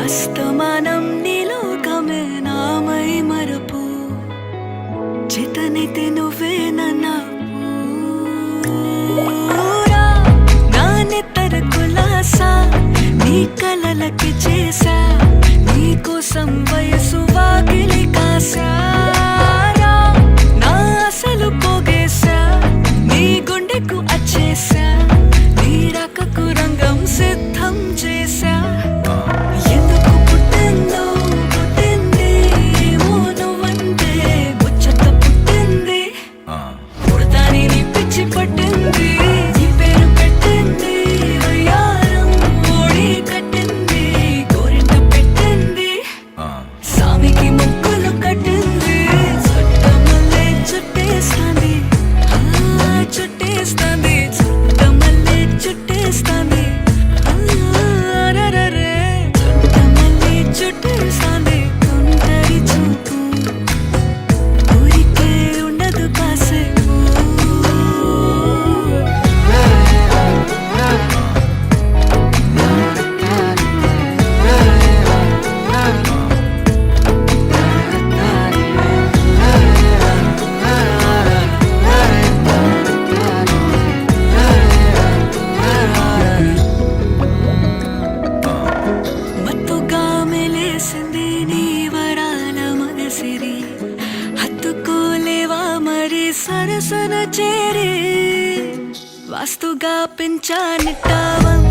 అస్తమానం నీలోకమే నామై మరపు చేతనైతే నువ్వే నన్నా నా నెత్తర కులాసా నీ కలలకి చేసా నీ కోసం వయసు వాకిలి కాసా నా అసలు పోగేసా నీ గుండెకు అచ్చేసా నీ రకకు రంగం సిద్ధం చేసా ఎందుకు పుట్టిందో పుట్టింది ఏమో నువ్వంటే ముచ్చట పుట్టింది పుడతాని నీ పిచ్చి పట్టింది నీ పేరు పెట్టింది వయ్యారం ఓడి కట్టింది గోరింట పెట్టింది సామికి ముక్కులు కట్టింది చుట్టమల్లే చుట్టేస్తాంది చుట్టేస్తాంది చుట్టమల్లే చుట్టేస్తాంది చుట్టమల్లే చుట్టేస్తాంది తుంటరి చూపు ఊరికే ఉండదు కాసేపు మత్తుగా మెలేసింది నీ వరాల మనసిరి హత్తుకోలేవా మరి సరసన చేరి వాస్తుగా పెంచానిట్టావం